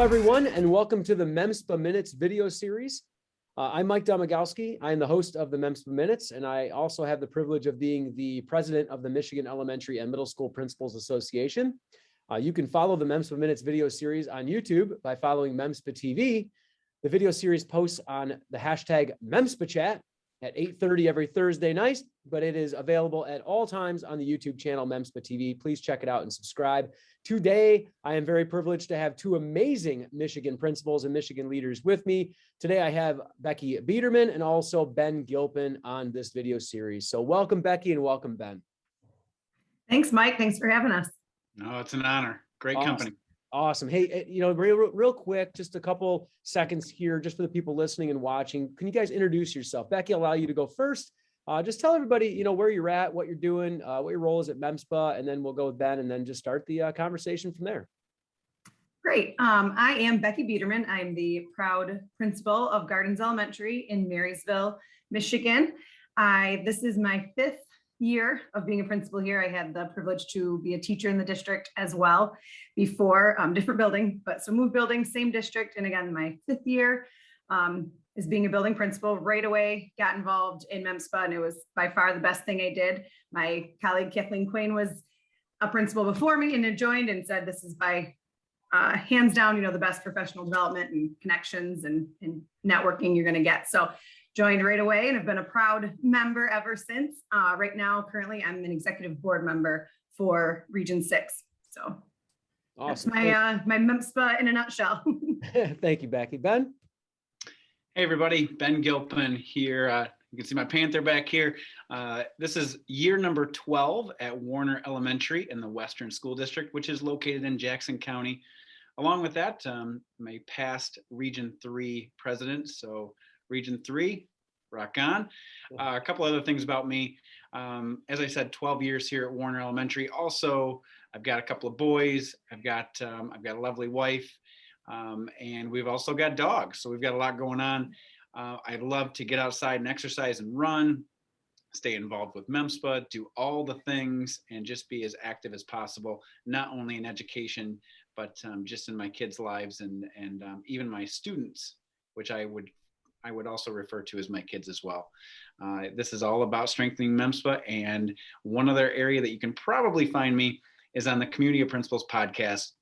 everyone, and welcome to the MEMSPA Minutes video series. I'm Mike Domagalski. I am the host of the MEMSPA Minutes, and I also have the privilege of being the president of the Michigan Elementary and Middle School Principals Association. You can follow the MEMSPA Minutes video series on YouTube by following MEMSPA TV. The video series posts on the hashtag MEMSPA Chat at 8:30 every Thursday night, but it is available at all times on the YouTube channel MEMSPA TV. Please check it out and subscribe. Today, I am very privileged to have two amazing Michigan principals and Michigan leaders with me. Today, I have Becky Biedermann and also Ben Gilpin on this video series. So welcome, Becky, and welcome, Ben. Thanks, Mike. Thanks for having us. No, it's an honor. Great company. Awesome. Hey, real quick, just a couple seconds here, just for the people listening and watching. Can you guys introduce yourself? Becky, I'll allow you to go first. Just tell everybody, where you're at, what you're doing, what your role is at MEMSPA, and then we'll go with Ben and then just start the conversation from there. Great. I am Becky Biedermann. I'm the proud principal of Gardens Elementary in Marysville, Michigan. This is my 5th year of being a principal here. I had the privilege to be a teacher in the district as well before, different building, but so moved building, same district. And again, my 5th year is being a building principal. Right away, got involved in MEMSPA, and it was by far the best thing I did. My colleague Kathleen Quain was a principal before me and had joined and said, this is by hands down, the best professional development and connections and networking you're going to get. So joined right away and have been a proud member ever since. Right now, currently, I'm an executive board member for Region 6. So awesome. That's my MEMSPA in a nutshell. Thank you, Becky. Ben? Hey, everybody. Ben Gilpin here. You can see my Panther back here. This is year number 12 at Warner Elementary in the Western School District, which is located in Jackson County. Along with that, my past Region 3 president. So Region 3, rock on. A couple other things about me. As I said, 12 years here at Warner Elementary. Also, I've got a couple of boys. I've got a lovely wife, and we've also got dogs. So we've got a lot going on. I love to get outside and exercise and run, stay involved with MEMSPA, do all the things, and just be as active as possible, not only in education, but just in my kids' lives and even my students, which I would also refer to as my kids as well. This is all about strengthening MEMSPA. And one other area that you can probably find me is on the Community of Principals podcast,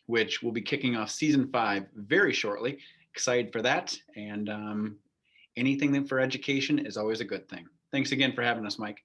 which will be kicking off season 5 very shortly. Excited for that. And anything that for education is always a good thing. Thanks again for having us, Mike.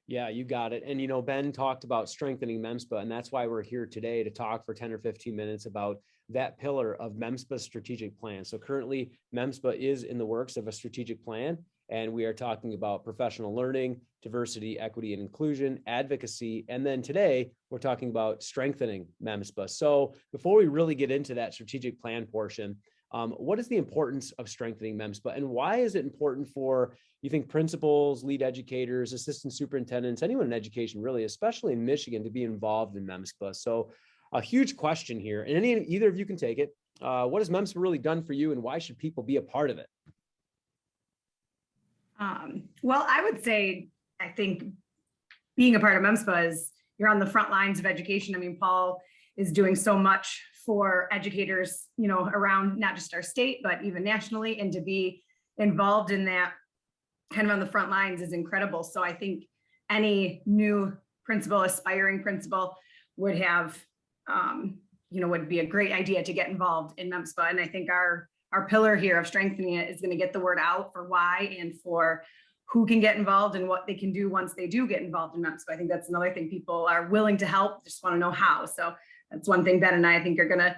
Yeah, you got it. And, Ben talked about strengthening MEMSPA, and that's why we're here today to talk for 10 or 15 minutes about that pillar of MEMSPA's strategic plan. So currently, MEMSPA is in the works of a strategic plan, and we are talking about professional learning, diversity, equity, and inclusion, advocacy, and then today, we're talking about strengthening MEMSPA. So before we really get into that strategic plan portion, what is the importance of strengthening MEMSPA, and why is it important for, you think, principals, lead educators, assistant superintendents, anyone in education really, especially in Michigan, to be involved in MEMSPA? So a huge question here, and either of you can take it. What has MEMSPA really done for you, and why should people be a part of it? Well, I would say, I think being a part of MEMSPA is you're on the front lines of education. I mean, Paul is doing so much for educators, around not just our state, but even nationally, and to be involved in that kind of on the front lines is incredible. So I think any new principal, aspiring principal would have, would be a great idea to get involved in MEMSPA. And I think our pillar here of strengthening it is going to get the word out for why and for who can get involved and what they can do once they do get involved in MEMSPA. I think that's another thing. People are willing to help, just want to know how. So that's one thing Ben and I think are going to,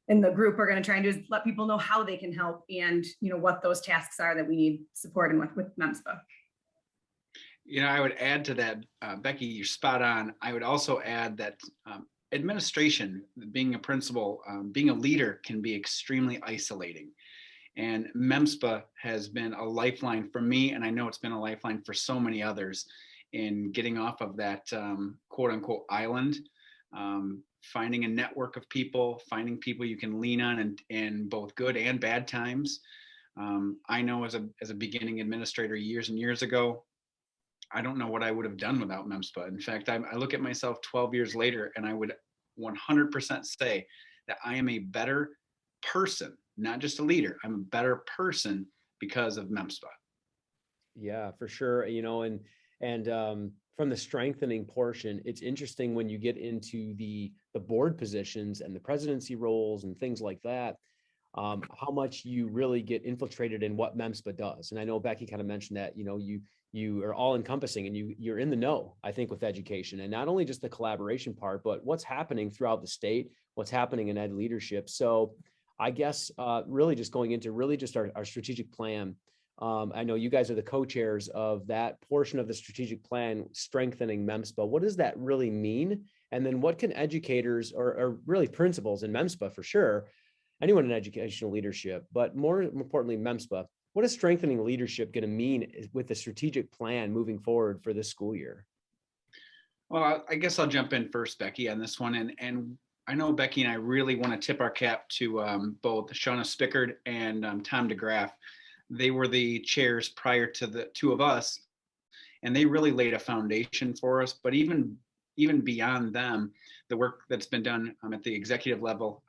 in the group, we're going to try and do is let people know how they can help and, what those tasks are that we need support in with MEMSPA. I would add to that, Becky, you're spot on. I would also add that administration, being a principal, being a leader can be extremely isolating. And MEMSPA has been a lifeline for me, and I know it's been a lifeline for so many others in getting off of that quote unquote island, finding a network of people, finding people you can lean on in both good and bad times. I know as a beginning administrator years and years ago, I don't know what I would have done without MEMSPA. In fact, I look at myself 12 years later, and I would 100% say that I am a better person, not just a leader. I'm a better person because of MEMSPA. Yeah, for sure. And from the strengthening portion, it's interesting when you get into the board positions and the presidency roles and things like that, how much you really get infiltrated in what MEMSPA does. And I know Becky kind of mentioned that, you are all encompassing and you're in the know, I think, with education, and not only just the collaboration part, but what's happening throughout the state, what's happening in ed leadership. So I guess really just going into really just our strategic plan. I know you guys are the co-chairs of that portion of the strategic plan, strengthening MEMSPA. What does that really mean? And then what can educators or really principals in MEMSPA for sure, anyone in educational leadership, but more importantly, MEMSPA, what is strengthening leadership going to mean with the strategic plan moving forward for this school year? Well, I guess I'll jump in first, Becky, on this one. And I know Becky and I really want to tip our cap to both Shauna Spickard and Tom DeGraff. They were the chairs prior to the two of us, and they really laid a foundation for us. But even beyond them, the work that's been done at the executive level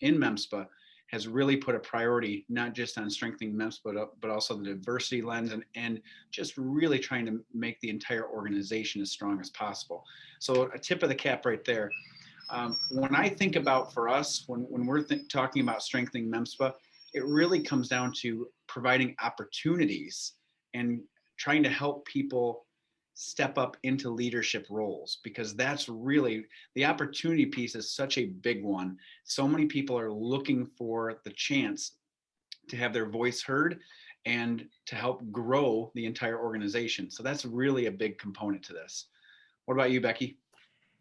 in MEMSPA has really put a priority, not just on strengthening MEMSPA, but also the diversity lens and just really trying to make the entire organization as strong as possible. So a tip of the cap right there. When I think about for us, when we're talking about strengthening MEMSPA, it really comes down to providing opportunities and trying to help people step up into leadership roles, because that's really the opportunity piece is such a big one. So many people are looking for the chance to have their voice heard and to help grow the entire organization. So that's really a big component to this. What about you, Becky?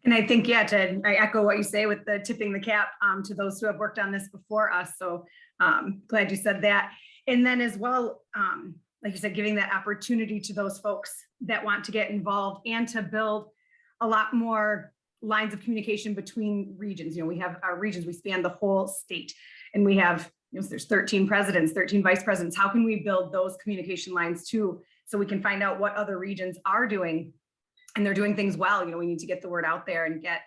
And I think, yeah, I echo what you say with the tipping the cap to those who have worked on this before us. So glad you said that. And then as well, like you said, giving that opportunity to those folks that want to get involved and to build a lot more lines of communication between regions. We have our regions, we span the whole state, and we have, there's 13 presidents, 13 vice presidents. How can we build those communication lines too, so we can find out what other regions are doing and they're doing things well? We need to get the word out there and get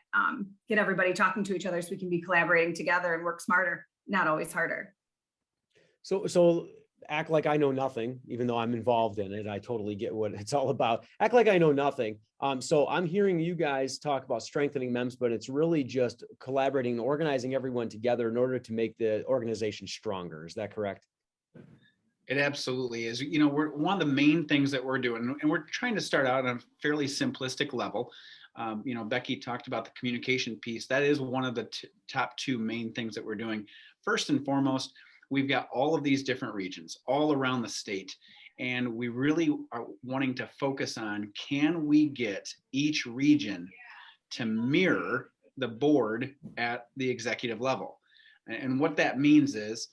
everybody talking to each other so we can be collaborating together and work smarter, not always harder. So act like I know nothing, even though I'm involved in it. I totally get what it's all about. Act like I know nothing. So I'm hearing you guys talk about strengthening MEMS, but it's really just collaborating and organizing everyone together in order to make the organization stronger. Is that correct? It absolutely is. We're one of the main things that we're doing, and we're trying to start out on a fairly simplistic level. Becky talked about the communication piece. That is one of the top two main things that we're doing. First and foremost, we've got all of these different regions all around the state, and we really are wanting to focus on, can we get each region to mirror the board at the executive level? And what that means is,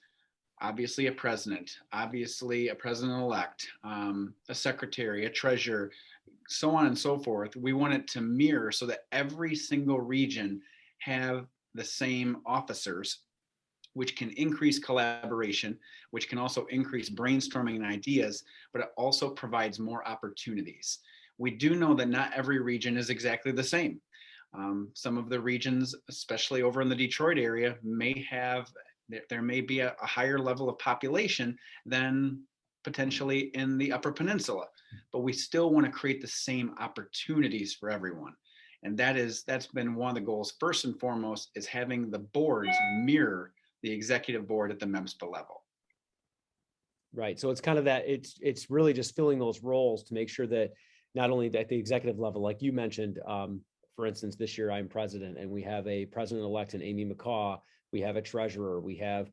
obviously a president, obviously a president-elect, a secretary, a treasurer, so on and so forth. We want it to mirror so that every single region have the same officers, which can increase collaboration, which can also increase brainstorming and ideas, but it also provides more opportunities. We do know that not every region is exactly the same. Some of the regions, especially over in the Detroit area, there may be a higher level of population than potentially in the Upper Peninsula, but we still want to create the same opportunities for everyone. And that's been one of the goals. First and foremost is having the boards mirror the executive board at the MEMSPA level. Right. So it's kind of that, it's really just filling those roles to make sure that not only at the executive level, like you mentioned, for instance, this year I'm president and we have a president-elect in Amy McCaw. We have a treasurer, we have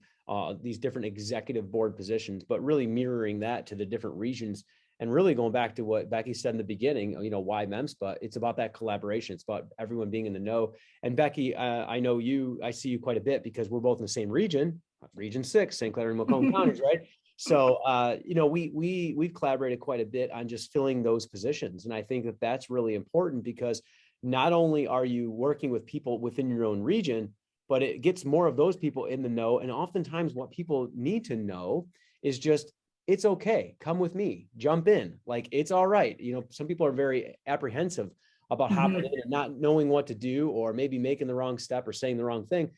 these different executive board positions, but really mirroring that to the different regions and really going back to what Becky said in the beginning, why MEMSPA, it's about that collaboration. It's about everyone being in the know. And Becky, I see you quite a bit because we're both in the same region, Region 6, St. Clair and Macomb counties, right? So, we've collaborated quite a bit on just filling those positions. And I think that that's really important because not only are you working with people within your own region, but it gets more of those people in the know. And oftentimes what people need to know is just, it's okay. Come with me, jump in. Like, it's all right. Some people are very apprehensive about hopping in and not knowing what to do, or maybe making the wrong step or saying the wrong thing.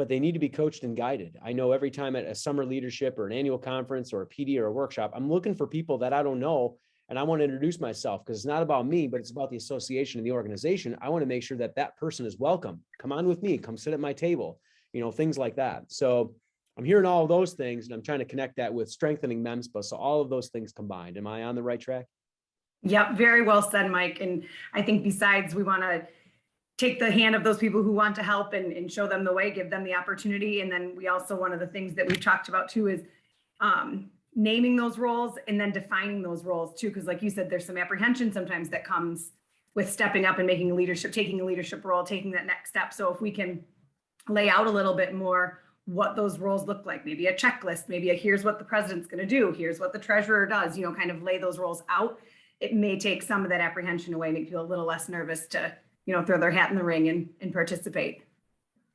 but they need to be coached and guided. I know every time at a summer leadership or an annual conference or a PD or a workshop, I'm looking for people that I don't know. And I want to introduce myself because it's not about me, but it's about the association and the organization. I want to make sure that that person is welcome. Come on with me, come sit at my table, things like that. So I'm hearing all of those things and I'm trying to connect that with strengthening MEMSPA. So all of those things combined. Am I on the right track? Yep, very well said, Mike. And I think besides, we want to take the hand of those people who want to help and show them the way, give them the opportunity. And then we also, one of the things that we've talked about too is naming those roles and then defining those roles too. Because like you said, there's some apprehension sometimes that comes with stepping up and taking a leadership role, taking that next step. So if we can lay out a little bit more what those roles look like, maybe a checklist, maybe here's what the president's going to do, here's what the treasurer does, kind of lay those roles out. It may take some of that apprehension away, make people a little less nervous to, throw their hat in the ring and participate.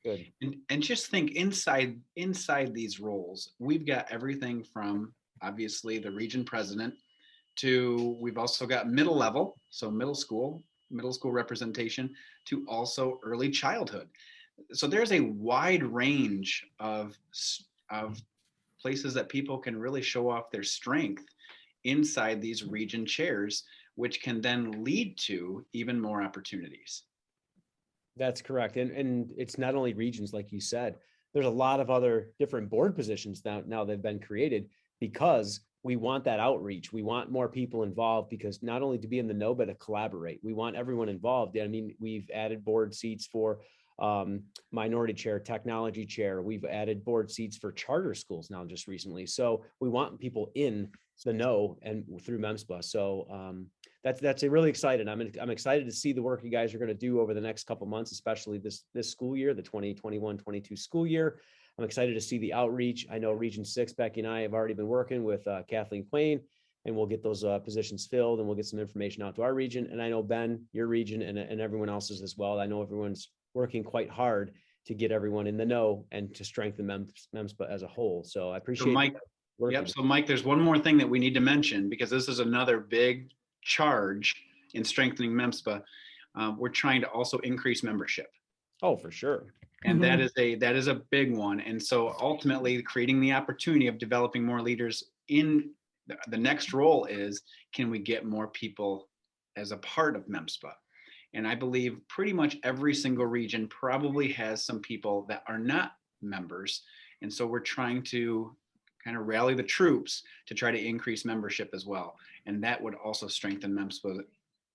Good. And just think inside these roles, we've got everything from obviously the region president to we've also got middle level, so middle school representation, to also early childhood. So there's a wide range of places that people can really show off their strength inside these region chairs, which can then lead to even more opportunities. That's correct. And it's not only regions, like you said, there's a lot of other different board positions now they've been created because we want that outreach. We want more people involved because not only to be in the know, but to collaborate. We want everyone involved. I mean, we've added board seats for minority chair, technology chair. We've added board seats for charter schools now just recently. So we want people in the know and through MEMSPA. So that's really exciting. I'm excited to see the work you guys are going to do over the next couple months, especially this school year, the 2021-22 school year. I'm excited to see the outreach. I know Region 6, Becky and I have already been working with Kathleen Quain, and we'll get those positions filled and we'll get some information out to our region. And I know Ben, your region, and everyone else's as well. I know everyone's working quite hard to get everyone in the know and to strengthen MEMSPA as a whole. So I appreciate Mike. Yep. So Mike, there's one more thing that we need to mention because this is another big charge in strengthening MEMSPA. We're trying to also increase membership. Oh, for sure. And that is a big one. And so ultimately creating the opportunity of developing more leaders in the next role is, can we get more people as a part of MEMSPA? And I believe pretty much every single region probably has some people that are not members. And so we're trying to kind of rally the troops to try to increase membership as well. And that would also strengthen MEMSPA.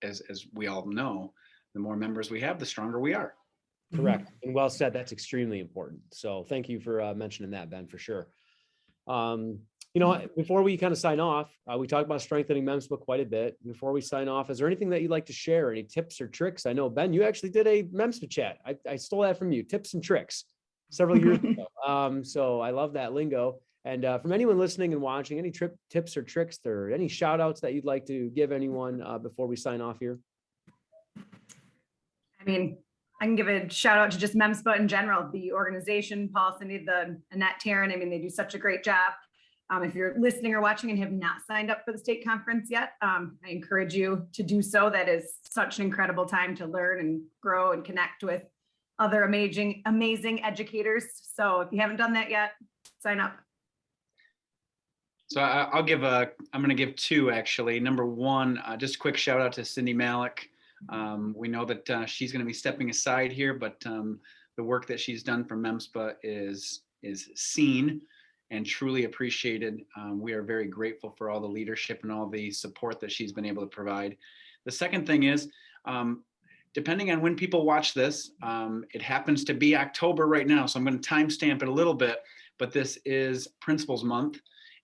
As we all know, the more members we have, the stronger we are. Correct. And well said. That's extremely important. So thank you for mentioning that, Ben, for sure. Before we kind of sign off, we talked about strengthening MEMSPA quite a bit. Before we sign off, is there anything that you'd like to share? Any tips or tricks? I know, Ben, you actually did a MEMSPA chat. I stole that from you, tips and tricks, several years ago. So I love that lingo. And from anyone listening and watching, any tips or tricks or any shout outs that you'd like to give anyone before we sign off here? I mean, I can give a shout out to just MEMSPA in general, the organization, Paul, Cindy, Annette, Taryn. I mean, they do such a great job. If you're listening or watching and have not signed up for the state conference yet, I encourage you to do so. That is such an incredible time to learn and grow and connect with other amazing educators. So if you haven't done that yet, sign up. So I'm going to give two actually. Number one, just a quick shout out to Cindy Malik. We know that she's going to be stepping aside here, but the work that she's done for MEMSPA is seen and truly appreciated. We are very grateful for all the leadership and all the support that she's been able to provide. The second thing is, depending on when people watch this, it happens to be October right now, so I'm going to timestamp it a little bit, but this is Principals Month.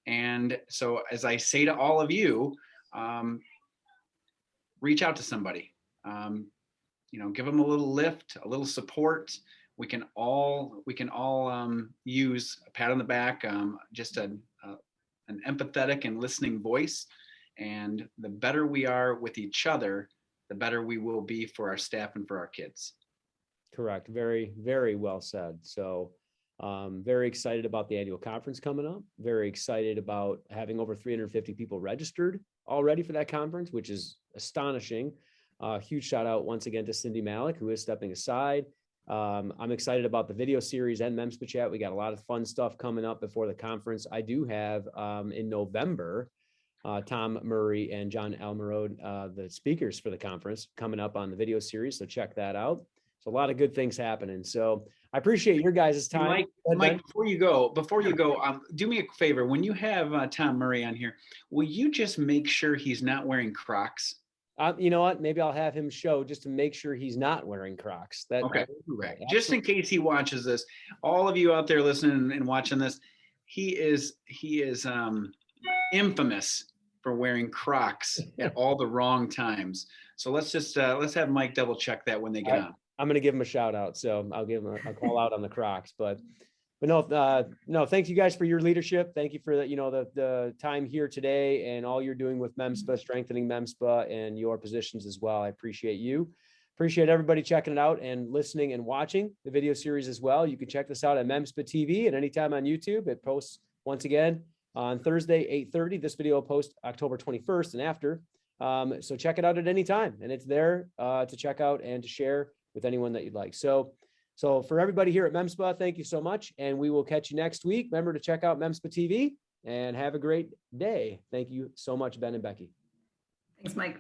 And so as I say to all of you, reach out to somebody, give them a little lift, a little support. We can all use a pat on the back, just an empathetic and listening voice. And the better we are with each other, the better we will be for our staff and for our kids. Correct. Very, very well said. So very excited about the annual conference coming up. Very excited about having over 350 people registered already for that conference, which is astonishing. Huge shout out once again to Cindy Malik, who is stepping aside. I'm excited about the video series and MEMSPA chat. We got a lot of fun stuff coming up before the conference. I do have in November, Tom Murray and John Almerode, the speakers for the conference, coming up on the video series. So check that out. So a lot of good things happening. So I appreciate your guys' time. Mike, before you go, do me a favor. When you have Tom Murray on here, will you just make sure he's not wearing Crocs? You know what? Maybe I'll have him show just to make sure he's not wearing Crocs. Okay, correct. Just in case he watches this, all of you out there listening and watching this, he is infamous for wearing Crocs at all the wrong times. So let's have Mike double check that when they get on. I'm going to give him a shout out. So I'll give him a call out on the Crocs, but no, thank you guys for your leadership. Thank you for the time here today and all you're doing with MEMSPA, strengthening MEMSPA and your positions as well. I appreciate you. Appreciate everybody checking it out and listening and watching the video series as well. You can check this out at MEMSPA TV at any time on YouTube. It posts once again on Thursday, 8:30. This video will post October 21st and after. So check it out at any time, and it's there to check out and to share with anyone that you'd like. So for everybody here at MEMSPA, thank you so much. And we will catch you next week. Remember to check out MEMSPA TV and have a great day. Thank you so much, Ben and Becky. Thanks, Mike.